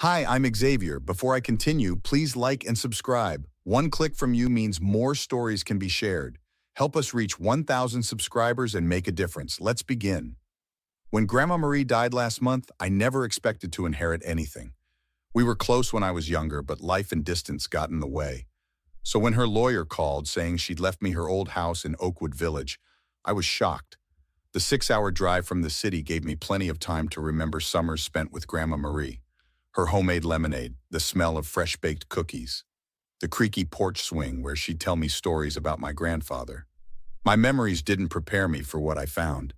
Hi, I'm Xavier. Before I continue, please like and subscribe. One click from you means more stories can be shared. Help us reach 1,000 subscribers and make a difference. Let's begin. When Grandma Marie died last month, I never expected to inherit anything. We were close when I was younger, but life and distance got in the way. So when her lawyer called saying she'd left me her old house in Oakwood Village, I was shocked. The 6-hour drive from the city gave me plenty of time to remember summers spent with Grandma Marie. Her homemade lemonade, the smell of fresh-baked cookies, the creaky porch swing where she'd tell me stories about my grandfather. My memories didn't prepare me for what I found.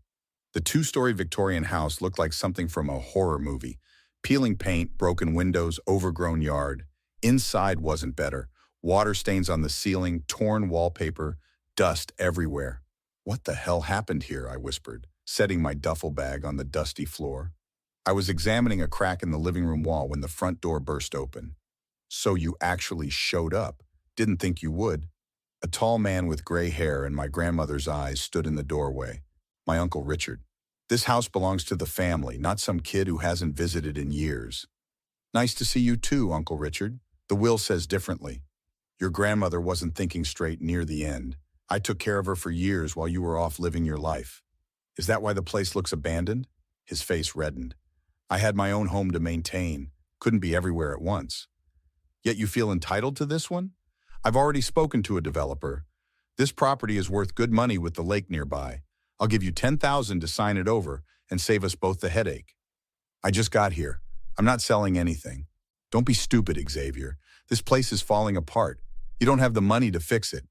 The two-story Victorian house looked like something from a horror movie. Peeling paint, broken windows, overgrown yard. Inside wasn't better. Water stains on the ceiling, torn wallpaper, dust everywhere. "What the hell happened here?" I whispered, setting my duffel bag on the dusty floor. I was examining a crack in the living room wall when the front door burst open. "So you actually showed up. Didn't think you would." A tall man with gray hair and my grandmother's eyes stood in the doorway. "My Uncle Richard. This house belongs to the family, not some kid who hasn't visited in years." "Nice to see you too, Uncle Richard. The will says differently. Your grandmother wasn't thinking straight near the end. I took care of her for years while you were off living your life. Is that why the place looks abandoned?" His face reddened. "I had my own home to maintain. Couldn't be everywhere at once." "Yet you feel entitled to this one?" "I've already spoken to a developer. This property is worth good money with the lake nearby. I'll give you 10,000 to sign it over and save us both the headache." "I just got here. I'm not selling anything." "Don't be stupid, Xavier. This place is falling apart. You don't have the money to fix it."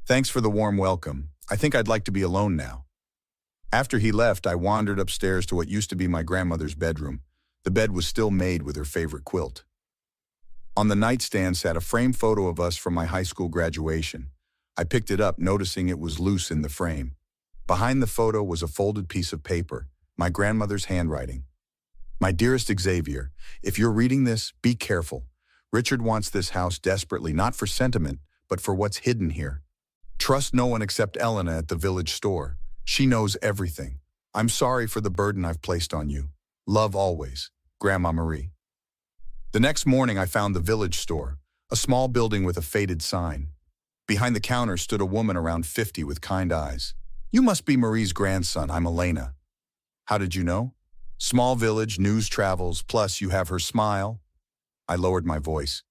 "Thanks for the warm welcome. I think I'd like to be alone now." After he left, I wandered upstairs to what used to be my grandmother's bedroom. The bed was still made with her favorite quilt. On the nightstand sat a framed photo of us from my high school graduation. I picked it up, noticing it was loose in the frame. Behind the photo was a folded piece of paper, my grandmother's handwriting. "My dearest Xavier, if you're reading this, be careful. Richard wants this house desperately, not for sentiment, but for what's hidden here. Trust no one except Elena at the village store. She knows everything. I'm sorry for the burden I've placed on you. Love always, Grandma Marie." The next morning I found the village store, a small building with a faded sign. Behind the counter stood a woman around 50 with kind eyes. "You must be Marie's grandson. I'm Elena." "How did you know?" "Small village, news travels, plus you have her smile." I lowered my voice.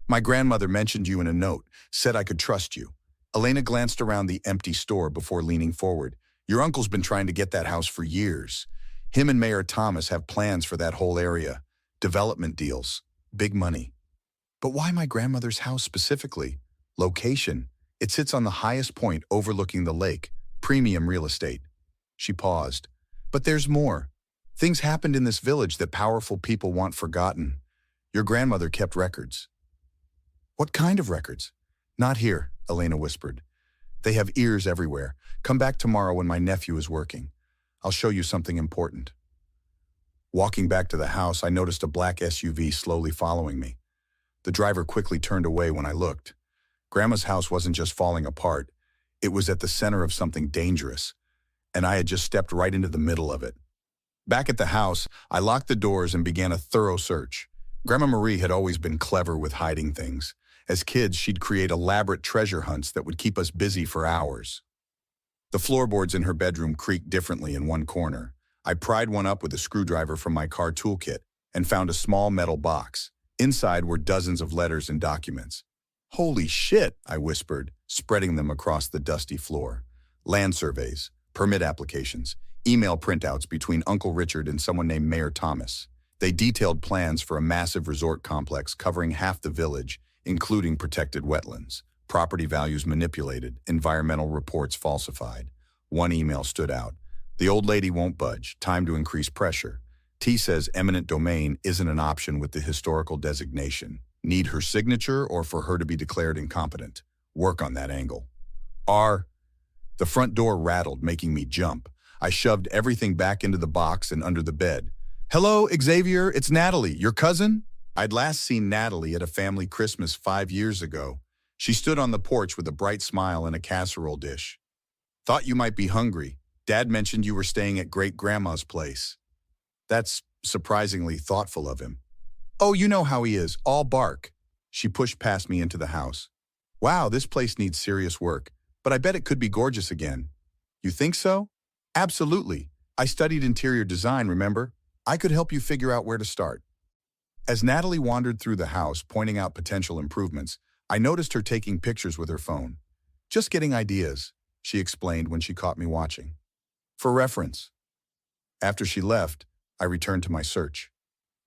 "My grandmother mentioned you in a note, said I could trust you." Elena glanced around the empty store before leaning forward. "Your uncle's been trying to get that house for years. Him and Mayor Thomas have plans for that whole area. Development deals. Big money." "But why my grandmother's house specifically?" "Location. It sits on the highest point overlooking the lake. Premium real estate." She paused. "But there's more. Things happened in this village that powerful people want forgotten. Your grandmother kept records." "What kind of records?" "Not here," Elena whispered. "They have ears everywhere. Come back tomorrow when my nephew is working. I'll show you something important." Walking back to the house, I noticed a black SUV slowly following me. The driver quickly turned away when I looked. Grandma's house wasn't just falling apart. It was at the center of something dangerous, and I had just stepped right into the middle of it. Back at the house, I locked the doors and began a thorough search. Grandma Marie had always been clever with hiding things. As kids, she'd create elaborate treasure hunts that would keep us busy for hours. The floorboards in her bedroom creaked differently in one corner. I pried one up with a screwdriver from my car toolkit and found a small metal box. Inside were dozens of letters and documents. "Holy shit," I whispered, spreading them across the dusty floor. Land surveys, permit applications, email printouts between Uncle Richard and someone named Mayor Thomas. They detailed plans for a massive resort complex covering half the village, including protected wetlands. Property values manipulated, environmental reports falsified. One email stood out. "The old lady won't budge. Time to increase pressure. T says eminent domain isn't an option with the historical designation. Need her signature or for her to be declared incompetent. Work on that angle." R. The front door rattled, making me jump. I shoved everything back into the box and under the bed. "Hello, Xavier, it's Natalie, your cousin?" I'd last seen Natalie at a family Christmas 5 years ago. She stood on the porch with a bright smile and a casserole dish. "Thought you might be hungry. Dad mentioned you were staying at great-grandma's place." "That's surprisingly thoughtful of him." Oh, you know how he is, all bark. She pushed past me into the house. Wow, this place needs serious work, but I bet it could be gorgeous again. You think so? Absolutely. I studied interior design, remember? I could help you figure out where to start. As Natalie wandered through the house, pointing out potential improvements, I noticed her taking pictures with her phone. Just getting ideas, she explained when she caught me watching. For reference. After she left, I returned to my search.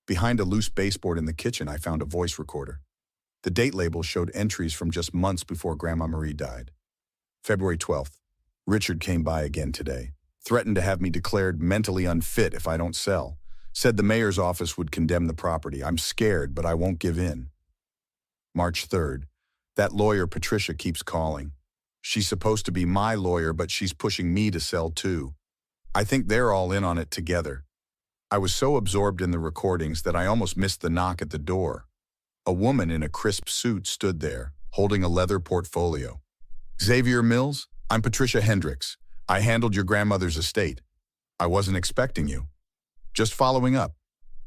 Behind a loose baseboard in the kitchen, I found a voice recorder. The date label showed entries from just months before Grandma Marie died. February 12th. Richard came by again today. Threatened to have me declared mentally unfit if I don't sell. Said the mayor's office would condemn the property. I'm scared, but I won't give in. March 3rd. That lawyer Patricia keeps calling. She's supposed to be my lawyer, but she's pushing me to sell too. I think they're all in on it together. I was so absorbed in the recordings that I almost missed the knock at the door. A woman in a crisp suit stood there, holding a leather portfolio. Xavier Mills, I'm Patricia Hendricks. I handled your grandmother's estate. I wasn't expecting you. Just following up.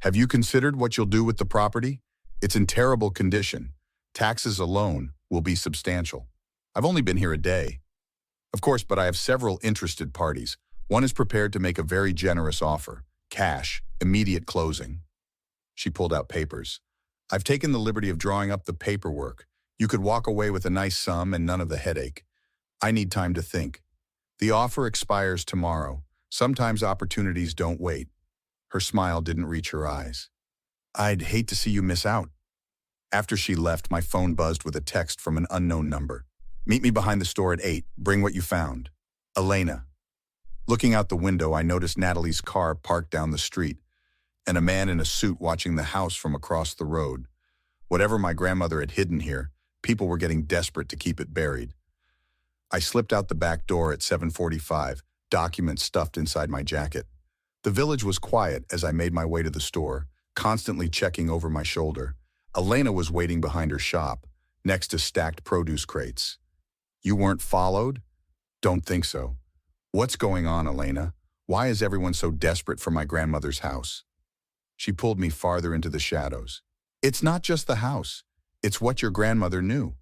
Have you considered what you'll do with the property? It's in terrible condition. Taxes alone will be substantial. I've only been here a day. Of course, but I have several interested parties. One is prepared to make a very generous offer. Cash, immediate closing. She pulled out papers. I've taken the liberty of drawing up the paperwork. You could walk away with a nice sum and none of the headache. I need time to think. The offer expires tomorrow. Sometimes opportunities don't wait. Her smile didn't reach her eyes. I'd hate to see you miss out. After she left, my phone buzzed with a text from an unknown number. Meet me behind the store at 8. Bring what you found. Elena. Looking out the window, I noticed Natalie's car parked down the street, and a man in a suit watching the house from across the road. Whatever my grandmother had hidden here, people were getting desperate to keep it buried. I slipped out the back door at 7:45, documents stuffed inside my jacket. The village was quiet as I made my way to the store, constantly checking over my shoulder. Elena was waiting behind her shop, next to stacked produce crates. You weren't followed? Don't think so. What's going on, Elena? Why is everyone so desperate for my grandmother's house? She pulled me farther into the shadows. It's not just the house. It's what your grandmother knew.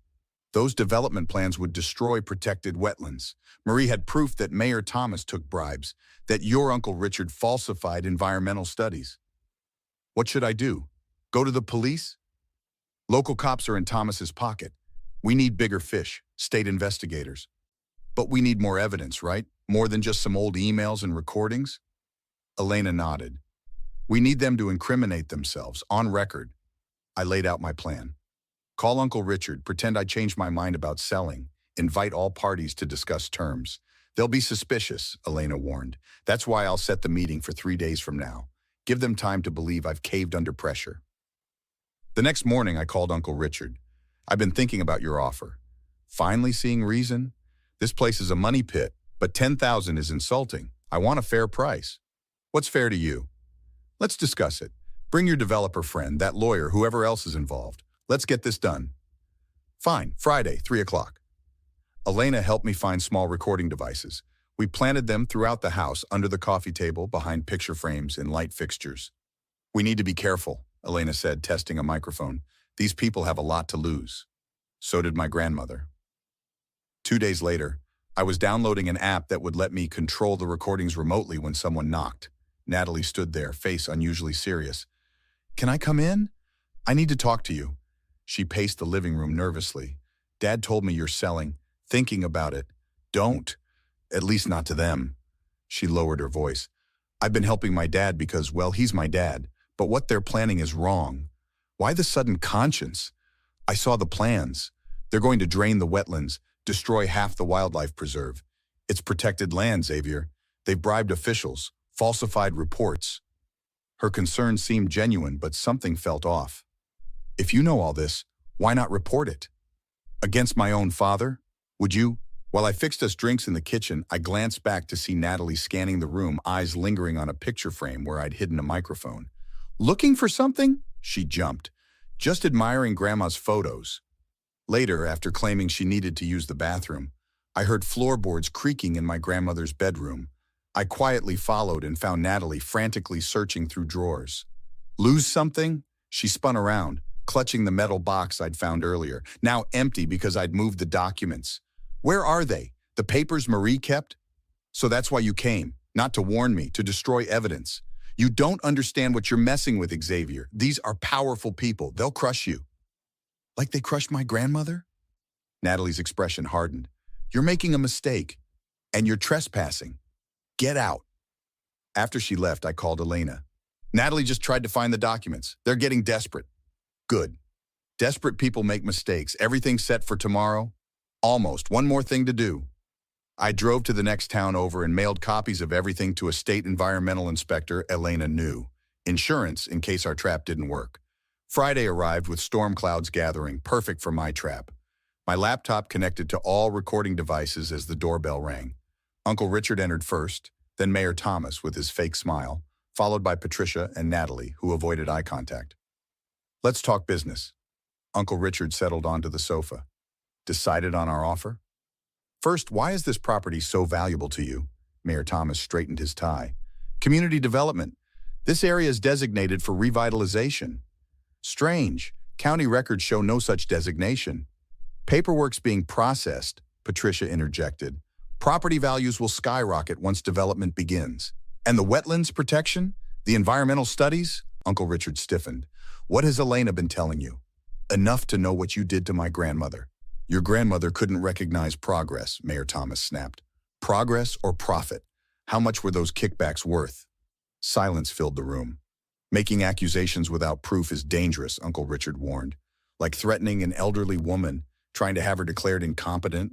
Those development plans would destroy protected wetlands. Marie had proof that Mayor Thomas took bribes, that your Uncle Richard falsified environmental studies. What should I do? Go to the police? Local cops are in Thomas's pocket. We need bigger fish, state investigators. But we need more evidence, right? More than just some old emails and recordings? Elena nodded. We need them to incriminate themselves, on record. I laid out my plan. Call Uncle Richard, pretend I changed my mind about selling, invite all parties to discuss terms. They'll be suspicious, Elena warned. That's why I'll set the meeting for 3 days from now. Give them time to believe I've caved under pressure. The next morning, I called Uncle Richard. I've been thinking about your offer. Finally seeing reason? This place is a money pit, but $10,000 is insulting. I want a fair price. What's fair to you? Let's discuss it. Bring your developer friend, that lawyer, whoever else is involved. Let's get this done. Fine, Friday, 3 o'clock. Elena helped me find small recording devices. We planted them throughout the house, under the coffee table, behind picture frames, and light fixtures. We need to be careful, Elena said, testing a microphone. These people have a lot to lose. So did my grandmother. 2 days later, I was downloading an app that would let me control the recordings remotely when someone knocked. Natalie stood there, face unusually serious. Can I come in? I need to talk to you. She paced the living room nervously. Dad told me you're selling. Thinking about it. Don't. At least not to them. She lowered her voice. I've been helping my dad because, well, he's my dad. But what they're planning is wrong. Why the sudden conscience? I saw the plans. They're going to drain the wetlands, destroy half the wildlife preserve. It's protected land, Xavier. They've bribed officials, falsified reports. Her concern seemed genuine, but something felt off. If you know all this, why not report it? Against my own father? Would you? While I fixed us drinks in the kitchen, I glanced back to see Natalie scanning the room, eyes lingering on a picture frame where I'd hidden a microphone. Looking for something? She jumped. Just admiring Grandma's photos. Later, after claiming she needed to use the bathroom, I heard floorboards creaking in my grandmother's bedroom. I quietly followed and found Natalie frantically searching through drawers. Lose something? She spun around, clutching the metal box I'd found earlier, now empty because I'd moved the documents. Where are they? The papers Marie kept? So that's why you came, not to warn me, to destroy evidence. You don't understand what you're messing with, Xavier. These are powerful people. They'll crush you. Like they crushed my grandmother? Natalie's expression hardened. You're making a mistake, and you're trespassing. Get out. After she left, I called Elena. Natalie just tried to find the documents. They're getting desperate. Good. Desperate people make mistakes. Everything set for tomorrow? Almost. One more thing to do. I drove to the next town over and mailed copies of everything to a state environmental inspector Elena knew. Insurance in case our trap didn't work. Friday arrived with storm clouds gathering, perfect for my trap. My laptop connected to all recording devices as the doorbell rang. Uncle Richard entered first, then Mayor Thomas with his fake smile, followed by Patricia and Natalie, who avoided eye contact. Let's talk business. Uncle Richard settled onto the sofa. Decided on our offer? First, why is this property so valuable to you? Mayor Thomas straightened his tie. Community development. This area is designated for revitalization. Strange. County records show no such designation. Paperwork's being processed, Patricia interjected. Property values will skyrocket once development begins. And the wetlands protection? The environmental studies? Uncle Richard stiffened. What has Elena been telling you? Enough to know what you did to my grandmother. Your grandmother couldn't recognize progress, Mayor Thomas snapped. Progress or profit? How much were those kickbacks worth? Silence filled the room. Making accusations without proof is dangerous, Uncle Richard warned. Like threatening an elderly woman, trying to have her declared incompetent.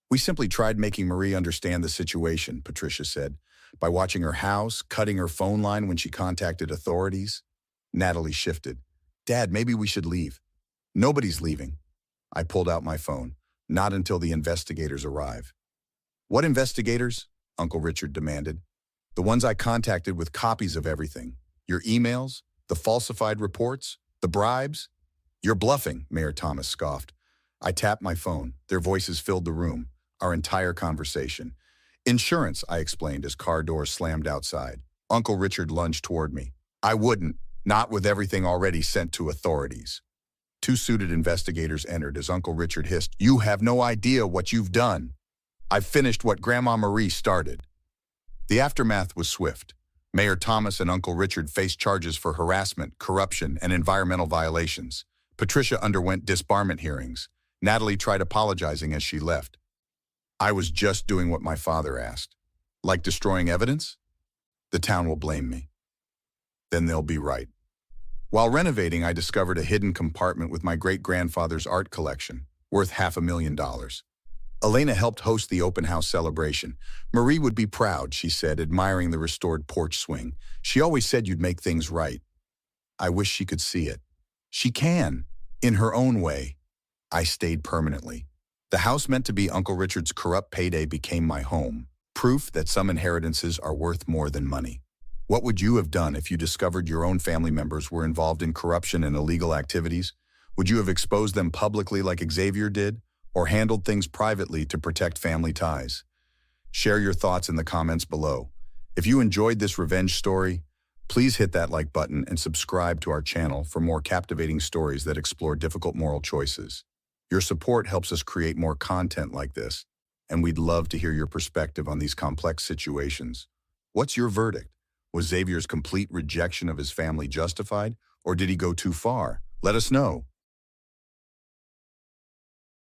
We simply tried making Marie understand the situation, Patricia said, by watching her house, cutting her phone line when she contacted authorities. Natalie shifted. Dad, maybe we should leave. Nobody's leaving. I pulled out my phone. Not until the investigators arrive. What investigators? Uncle Richard demanded. The ones I contacted with copies of everything. Your emails, the falsified reports, the bribes. You're bluffing, Mayor Thomas scoffed. I tapped my phone. Their voices filled the room, our entire conversation. Insurance, I explained as car doors slammed outside. Uncle Richard lunged toward me. I wouldn't, not with everything already sent to authorities. Two suited investigators entered as Uncle Richard hissed, You have no idea what you've done. I've finished what Grandma Marie started. The aftermath was swift. Mayor Thomas and Uncle Richard faced charges for harassment, corruption, and environmental violations. Patricia underwent disbarment hearings. Natalie tried apologizing as she left. I was just doing what my father asked. Like destroying evidence? The town will blame me. Then they'll be right. While renovating, I discovered a hidden compartment with my great-grandfather's art collection, worth $500,000. Elena helped host the open house celebration. Marie would be proud, she said, admiring the restored porch swing. She always said you'd make things right. I wish she could see it. She can, in her own way. I stayed permanently. The house meant to be Uncle Richard's corrupt payday became my home, proof that some inheritances are worth more than money. What would you have done if you discovered your own family members were involved in corruption and illegal activities? Would you have exposed them publicly like Xavier did, or handled things privately to protect family ties? Share your thoughts in the comments below. If you enjoyed this revenge story, please hit that like button and subscribe to our channel for more captivating stories that explore difficult moral choices. Your support helps us create more content like this, and we'd love to hear your perspective on these complex situations. What's your verdict? Was Xavier's complete rejection of his family justified, or did he go too far? Let us know.